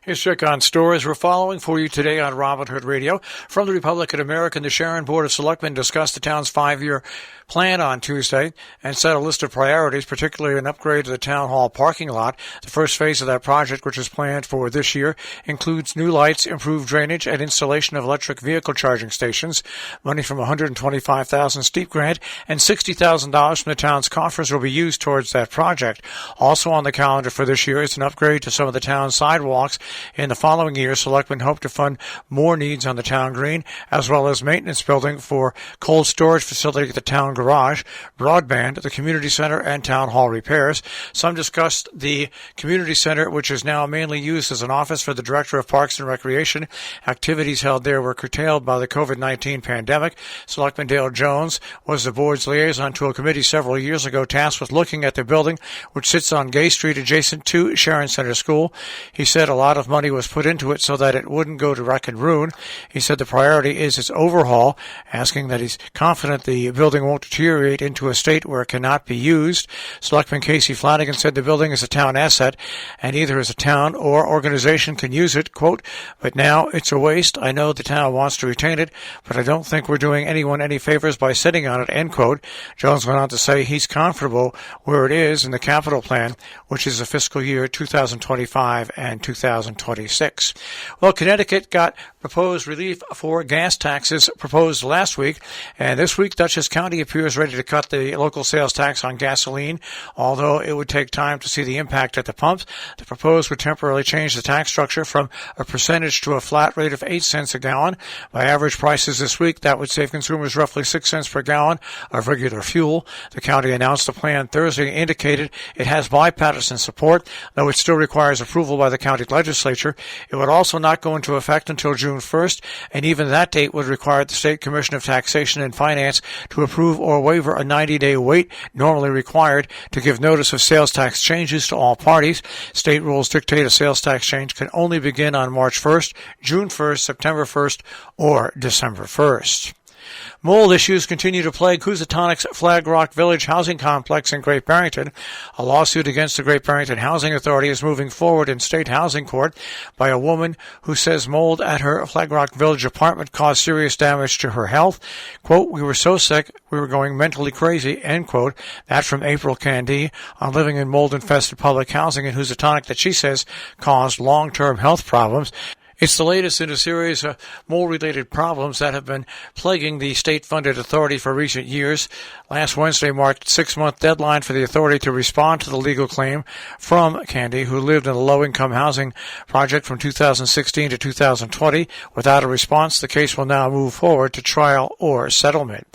Here's Rick on stores. We're following for you today on Robin Hood Radio. From the Republican American, the Sharon Board of Selectmen discussed the town's 5-year plan on Tuesday and set a list of priorities, particularly an upgrade to the town hall parking lot. The first phase of that project, which is planned for this year, includes new lights, improved drainage, and installation of electric vehicle charging stations. Money from $125,000 steep grant and $60,000 from the town's coffers will be used towards that project. Also on the calendar for this year is an upgrade to some of the town's sidewalks. In the following year, selectmen hope to fund more needs on the town green, as well as maintenance building for cold storage facility at the town garage, broadband, the community center, and town hall repairs. Some discussed the community center, which is now mainly used as an office for the Director of Parks and Recreation. Activities held there were curtailed by the COVID-19 pandemic. Selectman Dale Jones was the board's liaison to a committee several years ago tasked with looking at the building, which sits on Gay Street adjacent to Sharon Center School. He said a lot of money was put into it so that it wouldn't go to wreck and ruin. He said the priority is its overhaul, asking that he's confident the building won't deteriorate into a state where it cannot be used. Selectman Casey Flanagan said the building is a town asset, and either as a town or organization can use it, quote, but now it's a waste. I know the town wants to retain it, but I don't think we're doing anyone any favors by sitting on it, end quote. Jones went on to say he's comfortable where it is in the capital plan, which is the fiscal year 2025 and 2026. Well, Connecticut got proposed relief for gas taxes proposed last week, and this week Dutchess County appears ready to cut the local sales tax on gasoline, although it would take time to see the impact at the pumps. The proposed would temporarily change the tax structure from a percentage to a flat rate of 8 cents a gallon. By average prices this week, that would save consumers roughly 6 cents per gallon of regular fuel. The county announced the plan Thursday, indicated it has bipartisan support, though it still requires approval by the county legislature. It would also not go into effect until June 1st, and even that date would require the State Commission of Taxation and Finance to approve or waiver a 90-day wait normally required to give notice of sales tax changes to all parties. State rules dictate a sales tax change can only begin on March 1st, June 1st, September 1st, or December 1st. Mold issues continue to plague Housatonic's Flag Rock Village housing complex in Great Barrington. A lawsuit against the Great Barrington Housing Authority is moving forward in state housing court by a woman who says mold at her Flag Rock Village apartment caused serious damage to her health. Quote, we were so sick, we were going mentally crazy, end quote. That from April Candy on living in mold-infested public housing in Housatonic that she says caused long-term health problems. It's the latest in a series of mold-related problems that have been plaguing the state-funded authority for recent years. Last Wednesday marked a 6-month deadline for the authority to respond to the legal claim from Candy, who lived in a low-income housing project from 2016 to 2020. Without a response, the case will now move forward to trial or settlement.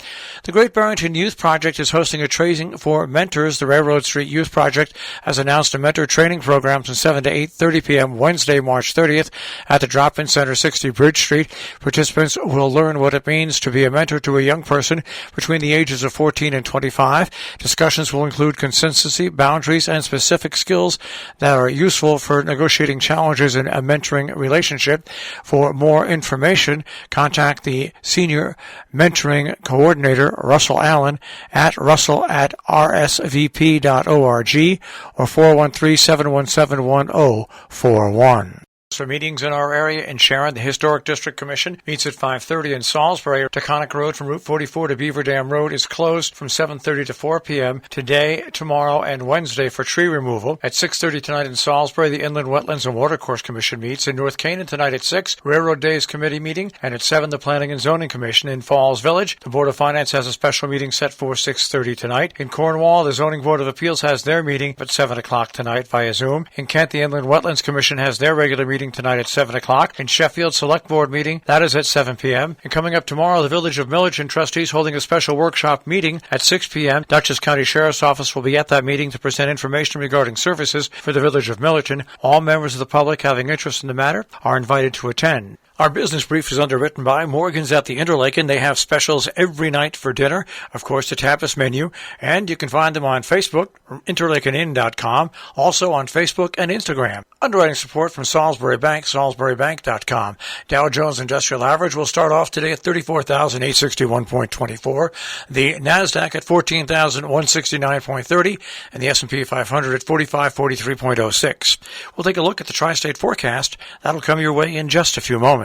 The Great Barrington Youth Project is hosting a training for mentors. The Railroad Street Youth Project has announced a mentor training program from 7 to 8:30 p.m. Wednesday, March 30th at the Drop-In Center, 60 Bridge Street. Participants will learn what it means to be a mentor to a young person between the ages of 14 and 25. Discussions will include consistency, boundaries, and specific skills that are useful for negotiating challenges in a mentoring relationship. For more information, contact the Senior Mentoring Coordinator, Russell Allen, at russell@rsvp.org or 413-717-1041. For meetings in our area in Sharon, the Historic District Commission meets at 5:30 in Salisbury. Taconic Road from Route 44 to Beaver Dam Road is closed from 7:30 to 4 p.m. today, tomorrow, and Wednesday for tree removal. At 6:30 tonight in Salisbury, the Inland Wetlands and Watercourse Commission meets. In North Canaan tonight at 6, Railroad Days Committee meeting, and at 7, the Planning and Zoning Commission in Falls Village. The Board of Finance has a special meeting set for 6:30 tonight. In Cornwall, the Zoning Board of Appeals has their meeting at 7 o'clock tonight via Zoom. In Kent, the Inland Wetlands Commission has their regular meeting tonight at 7 o'clock. In Sheffield, Select Board meeting, that is at 7 p.m. And coming up tomorrow, the Village of Millerton trustees holding a special workshop meeting at 6 p.m. Dutchess County Sheriff's Office will be at that meeting to present information regarding services for the Village of Millerton. All members of the public having interest in the matter are invited to attend. Our business brief is underwritten by Morgan's at the Interlaken. They have specials every night for dinner. Of course, the tapas menu. And you can find them on Facebook, interlakeninn.com, also on Facebook and Instagram. Underwriting support from Salisbury Bank, salisburybank.com. Dow Jones Industrial Average will start off today at 34,861.24. The NASDAQ at 14,169.30. And the S&P 500 at 4543.06. We'll take a look at the tri-state forecast. That'll come your way in just a few moments.